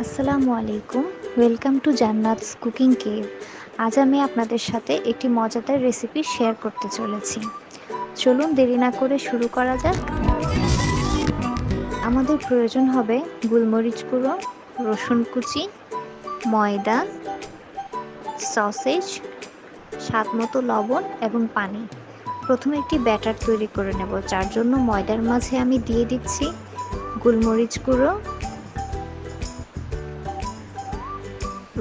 আসসালামু আলাইকুম। Welcome to Jannat's cooking cave. আজ আমি আপনাদের সাথে একটি মজাদার রেসিপি শেয়ার করতে চলেছি। চলুন দেরি না করে শুরু করা যাক। আমাদের প্রয়োজন হবে গোলমরিচ গুঁড়ো, রসুন কুচি, ময়দা, সসেজ, স্বাদমতো লবণ এবং পানি। প্রথমে একটি ব্যাটার তৈরি করে নেব, যার জন্য ময়দার মাঝে আমি দিয়ে দিচ্ছি গোলমরিচ গুঁড়ো,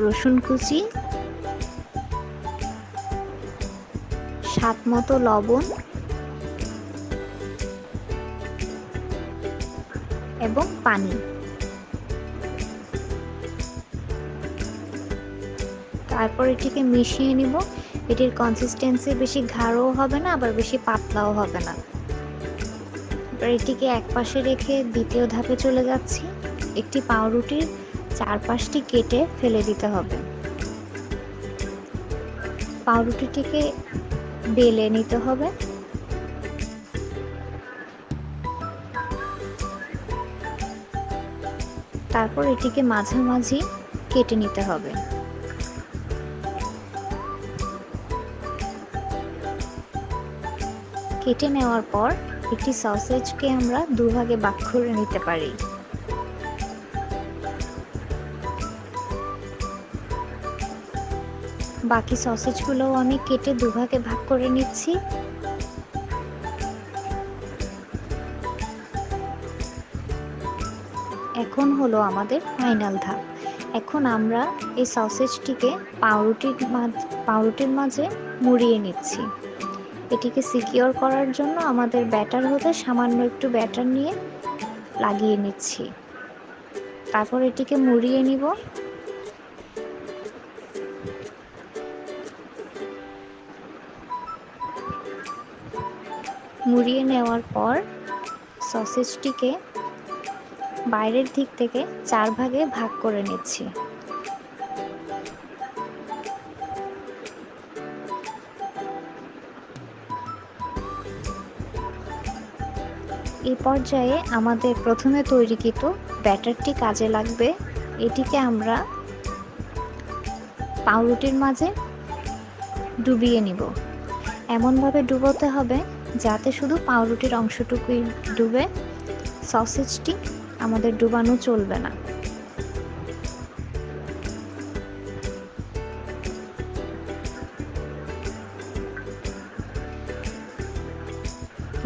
রসুন কুচি, স্বাদমতো লবণ এবং পানি। তারপর এটিকে মিশিয়ে নিব। এটির কনসিস্টেন্সি বেশি গাঢ়ও হবে না, আবার বেশি পাতলাও হবে না। এবার এটিকে একপাশে রেখে দ্বিতীয় ধাপে চলে যাচ্ছি। একটি পাউরুটির চারপাশটি কেটে ফেলে দিতে হবে। পাউরুটিটিকে বেলে নিতে হবে। তারপর এটিকে মাঝামাঝি কেটে নিতে হবে। কেটে নেওয়ার পর একটি সসেজকে আমরা দুভাগে ভাগ করে নিতে পারি। বাকি সসেজগুলোও আমি কেটে দুভাগে ভাগ করে নিচ্ছি। এখন হলো আমাদের ফাইনাল ধাপ। এখন আমরা এই সসেজটিকে পাউরুটির মাঝে মুড়িয়ে নিচ্ছি। এটিকে সিকিওর করার জন্য আমাদের ব্যাটার হতে সামান্য একটু ব্যাটার নিয়ে লাগিয়ে নিচ্ছি। তারপর এটিকে মুড়িয়ে নিব। মুড়িয়ে নেওয়ার পর সসেজটিকে বাইরের দিক থেকে 4 ভাগে ভাগ করে নিচ্ছি। এই পর্যায়ে আমাদের প্রথমে তৈরিকৃত ব্যাটারটি কাজে লাগবে। এটিকে আমরা পাউরুটির মাঝে ডুবিয়ে নিব। এমনভাবে ডুবোতে হবে যাতে শুধু পাউরুটির অংশটুকুই ডুবে, সসেজটি আমাদের ডুবানো চলবে না।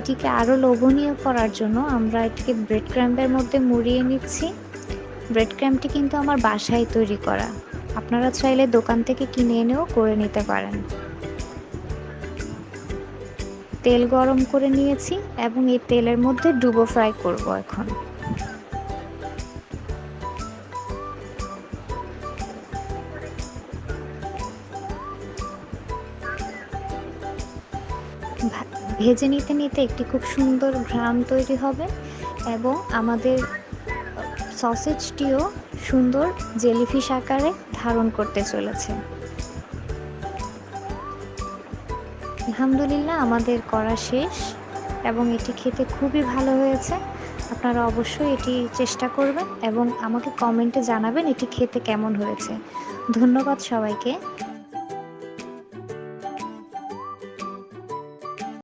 এটিকে আরও লোভনীয় করার জন্য আমরা এটিকে ব্রেড ক্রাম্বের মধ্যে মুড়িয়ে নিচ্ছি। ব্রেড ক্রাম্বটি কিন্তু আমার বাসায় তৈরি করা, আপনারা চাইলে দোকান থেকে কিনে এনেও করে নিতে পারেন। তেল গরম করে নিয়েছি এবং এই তেলের মধ্যে ডুবো ফ্রাই করব। এখন ভেজে নিতে নিতে একটি খুব সুন্দর ঘ্রাণ তৈরি হবে এবং আমাদের সসেজটিও সুন্দর জেলিফিশ আকারে ধারণ করতে চলেছে। আলহামদুলিল্লাহ, আমাদের করা শেষ এবং এটি খেতে খুবই ভালো হয়েছে। আপনারা অবশ্যই এটি চেষ্টা করবেন এবং আমাকে কমেন্টে জানাবেন এটি খেতে কেমন হয়েছে। ধন্যবাদ সবাইকে।